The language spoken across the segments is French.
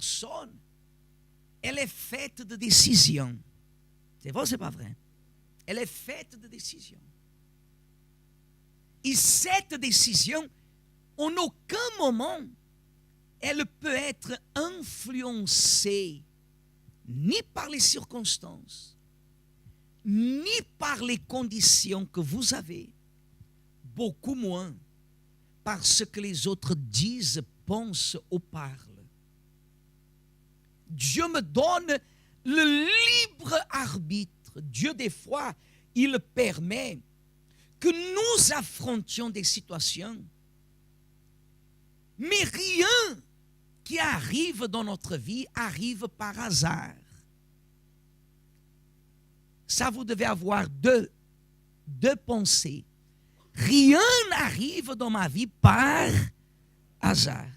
personne, elle est faite de décisions. C'est vrai ou c'est pas vrai? Elle est faite de décisions. Et cette décision, en aucun moment, elle peut être influencée ni par les circonstances, ni par les conditions que vous avez, beaucoup moins par ce que les autres disent, pensent ou parlent. Dieu me donne le libre arbitre. Dieu, des fois, il permet que nous affrontions des situations, mais rien qui arrive dans notre vie arrive par hasard. Ça, vous devez avoir deux pensées. Rien n'arrive dans ma vie par hasard.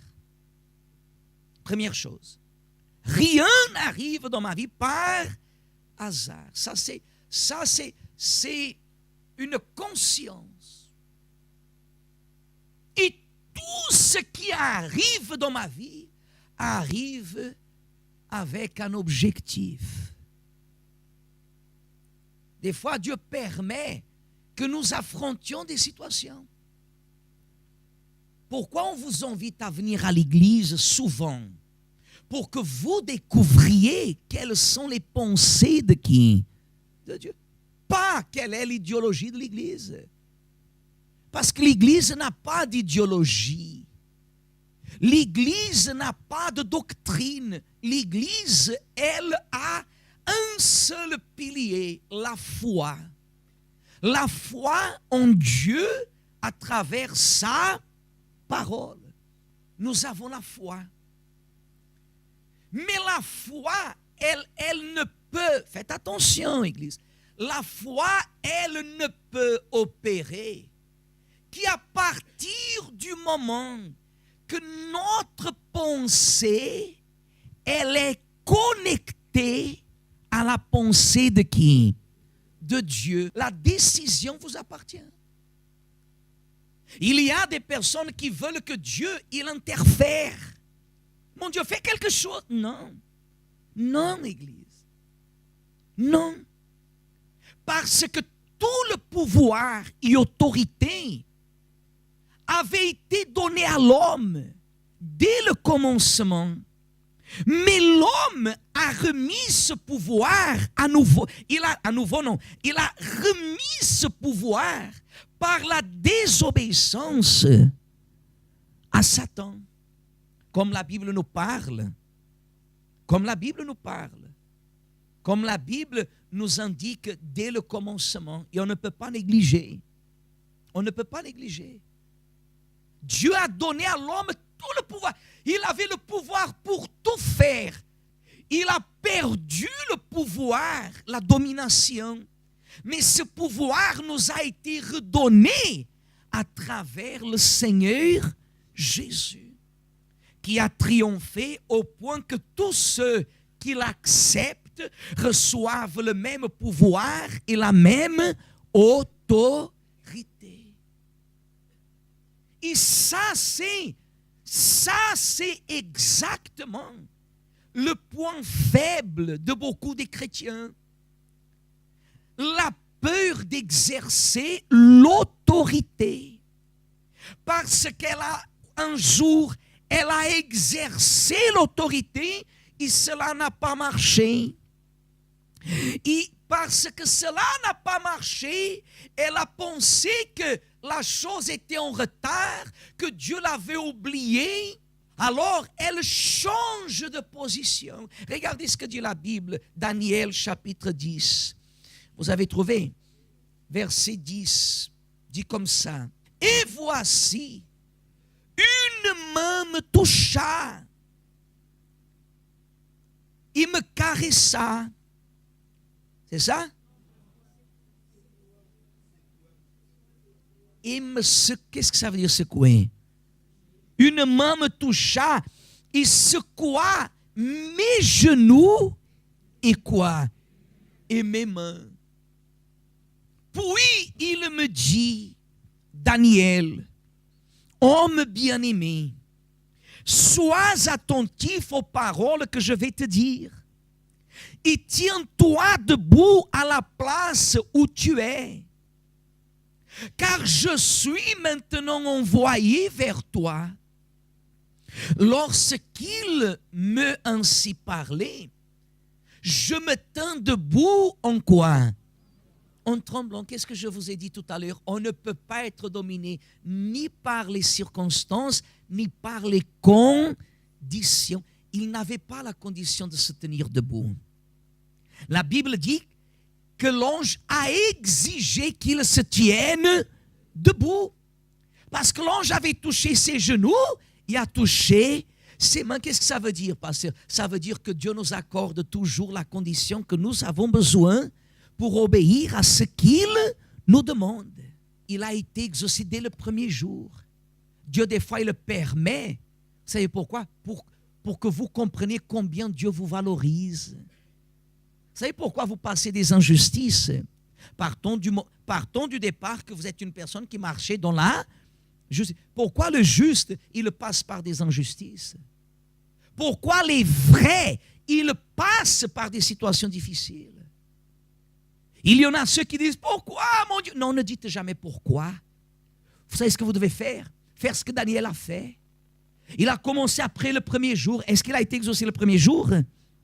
Première chose. Rien n'arrive dans ma vie par hasard. Ça, c'est une conscience. Et tout ce qui arrive dans ma vie arrive avec un objectif. Des fois, Dieu permet que nous affrontions des situations. Pourquoi on vous invite à venir à l'église souvent? Pour que vous découvriez quelles sont les pensées de qui? De Dieu. Pas quelle est l'idéologie de l'église. Parce que l'église n'a pas d'idéologie. L'église n'a pas de doctrine. L'église, elle a un seul pilier, la foi. La foi en Dieu à travers sa parole. Nous avons la foi. Mais la foi, elle ne peut, faites attention, Église, la foi, elle ne peut opérer qu'à partir du moment que notre pensée, elle est connectée à la pensée de qui? De Dieu. La décision vous appartient. Il y a des personnes qui veulent que Dieu, il interfère. Mon Dieu, fais quelque chose. Non. Non, Église. Non. Parce que tout le pouvoir et autorité avait été donné à l'homme dès le commencement. Mais l'homme a remis ce pouvoir à nouveau. Il a remis ce pouvoir par la désobéissance à Satan. Comme la Bible nous parle. Comme la Bible nous parle. Comme la Bible nous indique dès le commencement. Et on ne peut pas négliger. On ne peut pas négliger. Dieu a donné à l'homme tout le pouvoir. Il avait le pouvoir pour tout faire. Il a perdu le pouvoir, la domination. Mais ce pouvoir nous a été redonné à travers le Seigneur Jésus, qui a triomphé au point que tous ceux qui l'acceptent reçoivent le même pouvoir et la même autorité. Et ça, c'est exactement le point faible de beaucoup de chrétiens. La peur d'exercer l'autorité. Parce qu'elle a un jour, elle a exercé l'autorité et cela n'a pas marché. Et parce que cela n'a pas marché, elle a pensé que la chose était en retard, que Dieu l'avait oublié. Alors, elle change de position. Regardez ce que dit la Bible, Daniel chapitre 10. Vous avez trouvé? Verset 10, dit comme ça. Et voici, une main me toucha. Il me caressa. C'est ça? Qu'est-ce que ça veut dire secouer? Une main me toucha et secoua mes genoux et quoi? Et mes mains. Puis il me dit, Daniel, homme bien-aimé, sois attentif aux paroles que je vais te dire. Et tiens-toi debout à la place où tu es. Car je suis maintenant envoyé vers toi. Lorsqu'il me ainsi parlait, je me tins debout en quoi? En tremblant. Qu'est-ce que je vous ai dit tout à l'heure? On ne peut pas être dominé ni par les circonstances, ni par les conditions. Il n'avait pas la condition de se tenir debout. La Bible dit que l'ange a exigé qu'il se tienne debout. Parce que l'ange avait touché ses genoux, il a touché ses mains. Qu'est-ce que ça veut dire, pasteur? Ça veut dire que Dieu nous accorde toujours la condition que nous avons besoin pour obéir à ce qu'il nous demande. Il a été exaucé dès le premier jour. Dieu, des fois, il le permet. Vous savez pourquoi? Pour que vous compreniez combien Dieu vous valorise. Vous savez pourquoi vous passez des injustices? Partons du départ que vous êtes une personne qui marchait dans la justice. Pourquoi le juste, il passe par des injustices? Pourquoi les vrais, ils passent par des situations difficiles? Il y en a ceux qui disent, pourquoi, mon Dieu? Non, ne dites jamais pourquoi. Vous savez ce que vous devez faire? Faire ce que Daniel a fait. Il a commencé après le premier jour. Est-ce qu'il a été exaucé le premier jour?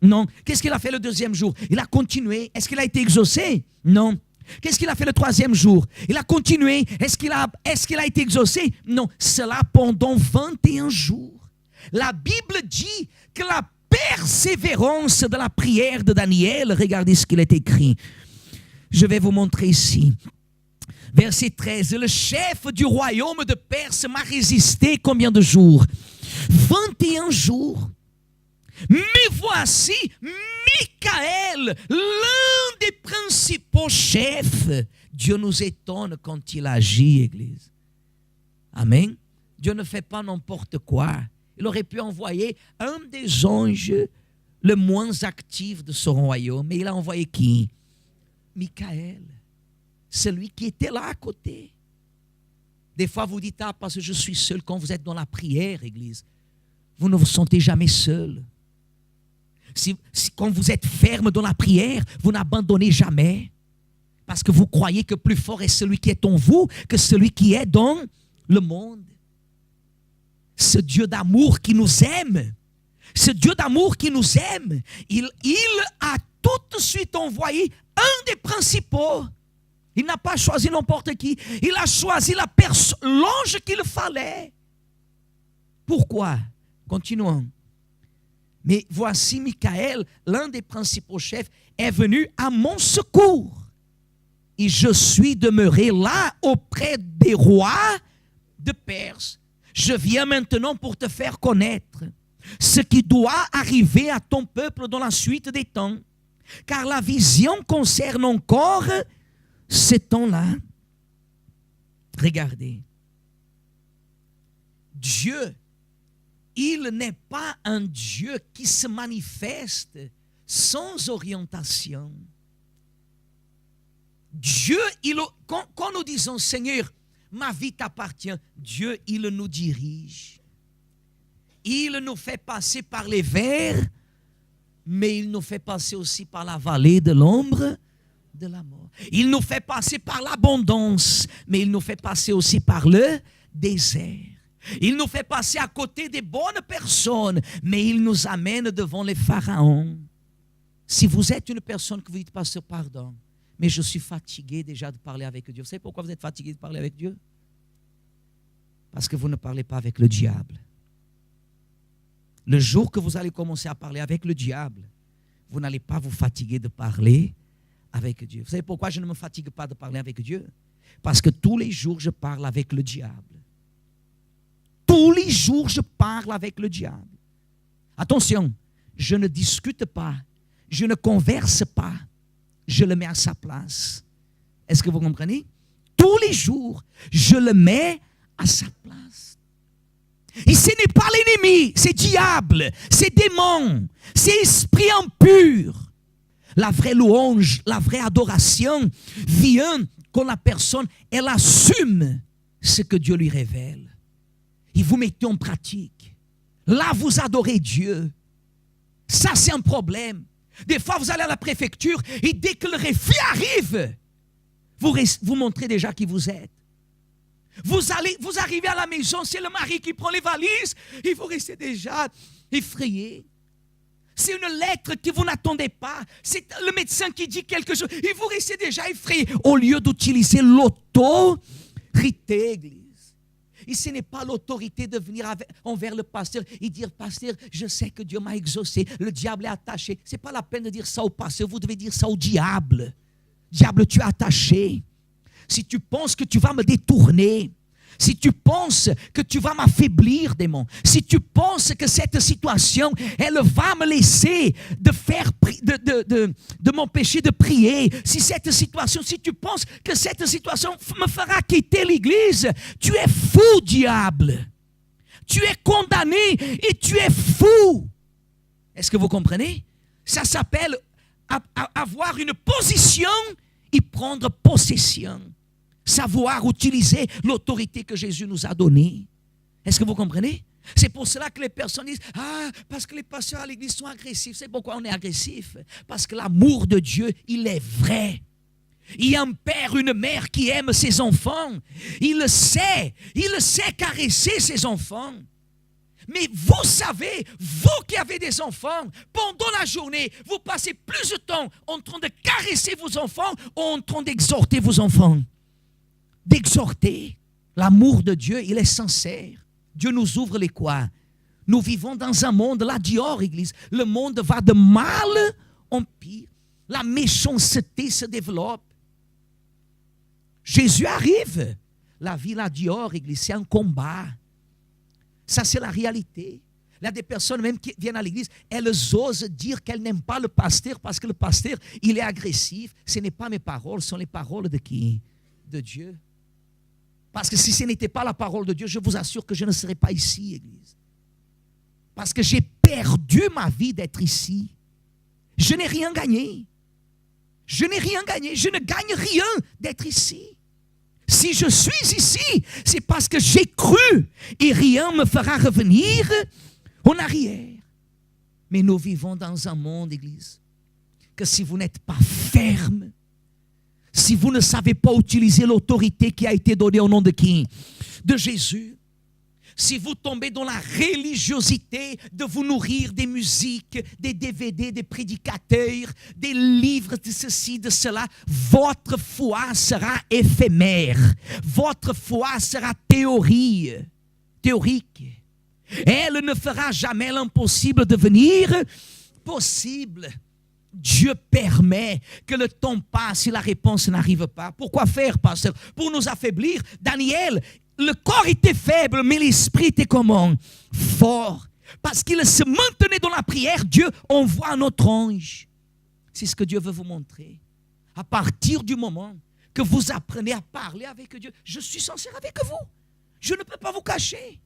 Non. Qu'est-ce qu'il a fait le deuxième jour? Il a continué. Est-ce qu'il a été exaucé? Non. Qu'est-ce qu'il a fait le troisième jour? Il a continué. Est-ce qu'il a été exaucé? Non. Cela pendant 21 jours. La Bible dit que la persévérance de la prière de Daniel, regardez ce qu'il est écrit. Je vais vous montrer ici. Verset 13. Le chef du royaume de Perse m'a résisté combien de jours? 21 jours. Mais voici Michael, l'un des principaux chefs. Dieu nous étonne quand il agit, Église. Amen. Dieu ne fait pas n'importe quoi. Il aurait pu envoyer un des anges le moins actif de son royaume. Mais il a envoyé qui? Michael. Celui qui était là à côté. Des fois vous dites, parce que je suis seul. Quand vous êtes dans la prière, Église, vous ne vous sentez jamais seul. Quand vous êtes ferme dans la prière, vous n'abandonnez jamais. Parce que vous croyez que plus fort est celui qui est en vous que celui qui est dans le monde. Ce Dieu d'amour qui nous aime, ce Dieu d'amour qui nous aime, il a tout de suite envoyé un des principaux. Il n'a pas choisi n'importe qui. Il a choisi l'ange qu'il fallait. Pourquoi? Continuons. Mais voici Michael, l'un des principaux chefs, est venu à mon secours. Et je suis demeuré là auprès des rois de Perse. Je viens maintenant pour te faire connaître ce qui doit arriver à ton peuple dans la suite des temps. Car la vision concerne encore ces temps-là. Regardez. Dieu, il n'est pas un Dieu qui se manifeste sans orientation. Dieu, quand nous disons, Seigneur, ma vie t'appartient, Dieu, il nous dirige. Il nous fait passer par les vers, mais il nous fait passer aussi par la vallée de l'ombre de la mort. Il nous fait passer par l'abondance, mais il nous fait passer aussi par le désert. Il nous fait passer à côté des bonnes personnes, mais il nous amène devant les pharaons. Si vous êtes une personne que vous dites, pasteur, pardon, mais je suis fatigué déjà de parler avec Dieu. Vous savez pourquoi vous êtes fatigué de parler avec Dieu? Parce que vous ne parlez pas avec le diable. Le jour que vous allez commencer à parler avec le diable, vous n'allez pas vous fatiguer de parler avec Dieu. Vous savez pourquoi je ne me fatigue pas de parler avec Dieu? Parce que tous les jours, je parle avec le diable. Tous les jours, je parle avec le diable. Attention, je ne discute pas, je ne converse pas, je le mets à sa place. Est-ce que vous comprenez? Tous les jours, je le mets à sa place. Et ce n'est pas l'ennemi, c'est diable, c'est démon, c'est esprit impur. La vraie louange, la vraie adoration vient quand la personne, elle assume ce que Dieu lui révèle. Et vous mettez en pratique. Là, vous adorez Dieu. Ça, c'est un problème. Des fois, vous allez à la préfecture et dès que le réfit arrive, vous montrez déjà qui vous êtes. Vous arrivez à la maison, c'est le mari qui prend les valises et vous restez déjà effrayé. C'est une lettre que vous n'attendez pas. C'est le médecin qui dit quelque chose et vous restez déjà effrayé. Au lieu d'utiliser l'autorité, Église. Et ce n'est pas l'autorité de venir envers le pasteur et dire, pasteur, je sais que Dieu m'a exaucé, le diable est attaché. Ce n'est pas la peine de dire ça au pasteur, vous devez dire ça au diable. Diable, tu es attaché. Si tu penses que tu vas me détourner, si tu penses que tu vas m'affaiblir, démon, si tu penses que cette situation, elle va me laisser de m'empêcher de prier, si tu penses que cette situation me fera quitter l'église, tu es fou, diable. Tu es condamné et tu es fou. Est-ce que vous comprenez? Ça s'appelle avoir une position et prendre possession. Savoir utiliser l'autorité que Jésus nous a donnée. Est-ce que vous comprenez? C'est pour cela que les personnes disent, parce que les pasteurs à l'église sont agressifs. C'est pourquoi on est agressif. Parce que l'amour de Dieu, il est vrai. Il y a un père, une mère qui aime ses enfants. Il le sait caresser ses enfants. Mais vous savez, vous qui avez des enfants, pendant la journée, vous passez plus de temps en train de caresser vos enfants ou en train d'exhorter vos enfants. D'exhorter. L'amour de Dieu, il est sincère. Dieu nous ouvre les quoi? Nous vivons dans un monde, là dehors, Église, le monde va de mal en pire. La méchanceté se développe. Jésus arrive. La vie là dehors, Église, c'est un combat. Ça, c'est la réalité. Il y a des personnes même qui viennent à l'église, elles osent dire qu'elles n'aiment pas le pasteur parce que le pasteur, il est agressif. Ce n'est pas mes paroles, ce sont les paroles de qui? De Dieu. Parce que si ce n'était pas la parole de Dieu, je vous assure que je ne serais pas ici, Église. Parce que j'ai perdu ma vie d'être ici. Je n'ai rien gagné. Je n'ai rien gagné. Je ne gagne rien d'être ici. Si je suis ici, c'est parce que j'ai cru et rien ne me fera revenir en arrière. Mais nous vivons dans un monde, Église, que si vous n'êtes pas ferme, si vous ne savez pas utiliser l'autorité qui a été donnée au nom de qui? De Jésus. Si vous tombez dans la religiosité de vous nourrir des musiques, des DVD, des prédicateurs, des livres de ceci, de cela, votre foi sera éphémère. Votre foi sera théorique. Elle ne fera jamais l'impossible devenir possible. Dieu permet que le temps passe et la réponse n'arrive pas. Pourquoi faire, pasteur? Pour nous affaiblir. Daniel, le corps était faible, mais l'esprit était comment? Fort. Parce qu'il se maintenait dans la prière, Dieu envoie un autre ange. C'est ce que Dieu veut vous montrer. À partir du moment que vous apprenez à parler avec Dieu, je suis sincère avec vous. Je ne peux pas vous cacher.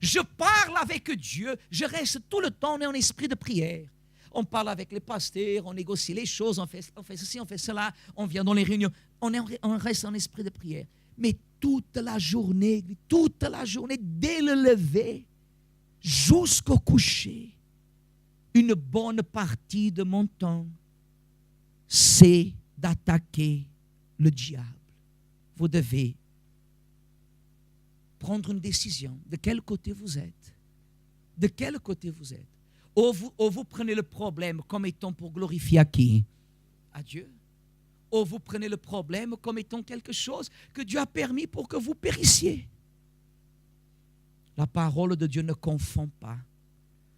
Je parle avec Dieu, je reste tout le temps en esprit de prière. On parle avec les pasteurs, on négocie les choses, on fait ceci, on fait cela, on vient dans les réunions, on reste en esprit de prière. Mais toute la journée, dès le lever jusqu'au coucher, une bonne partie de mon temps, c'est d'attaquer le diable. Vous devez prendre une décision. De quel côté vous êtes? De quel côté vous êtes? Ou vous prenez le problème comme étant pour glorifier à qui? À Dieu. Ou vous prenez le problème comme étant quelque chose que Dieu a permis pour que vous périssiez. La parole de Dieu ne confond pas.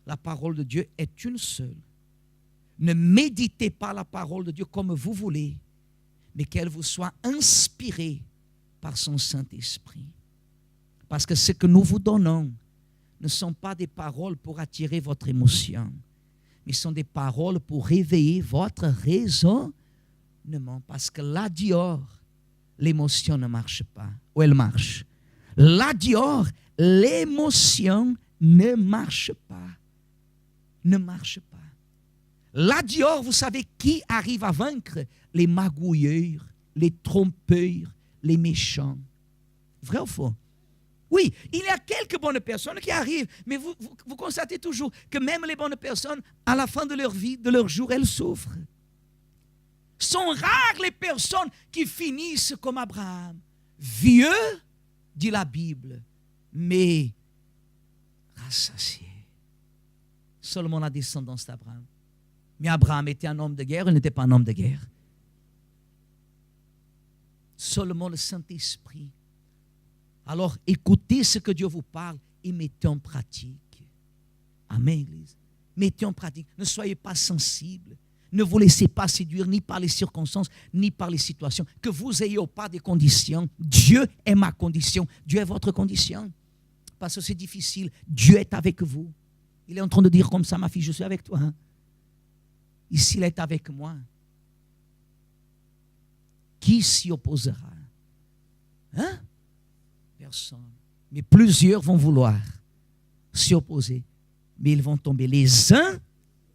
La parole de Dieu est une seule. Ne méditez pas la parole de Dieu comme vous voulez, mais qu'elle vous soit inspirée par son Saint-Esprit. Parce que ce que nous vous donnons ne sont pas des paroles pour attirer votre émotion, mais sont des paroles pour réveiller votre raisonnement. Parce que là dehors, l'émotion ne marche pas. Ou elle marche. Là dehors, l'émotion ne marche pas. Ne marche pas. Là dehors, vous savez qui arrive à vaincre? Les magouilleurs, les trompeurs, les méchants. Vrai ou faux? Oui, il y a quelques bonnes personnes qui arrivent, mais vous constatez toujours que même les bonnes personnes, à la fin de leur vie, de leur jour, elles souffrent. Sont rares les personnes qui finissent comme Abraham. Vieux, dit la Bible, mais rassasié. Seulement la descendance d'Abraham. Mais Abraham était un homme de guerre, il n'était pas un homme de guerre. Seulement le Saint-Esprit. Alors, écoutez ce que Dieu vous parle et mettez en pratique. Amen, Église. Mettez en pratique. Ne soyez pas sensibles. Ne vous laissez pas séduire ni par les circonstances, ni par les situations. Que vous ayez ou pas des conditions. Dieu est ma condition. Dieu est votre condition. Parce que c'est difficile. Dieu est avec vous. Il est en train de dire comme ça, ma fille, je suis avec toi. Hein? Ici, il est avec moi. Qui s'y opposera? Hein? Personne. Mais plusieurs vont vouloir s'y opposer. Mais ils vont tomber les uns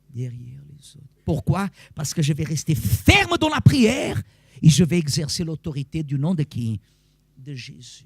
derrière les autres. Pourquoi? Parce que je vais rester ferme dans la prière et je vais exercer l'autorité du nom de qui? De Jésus.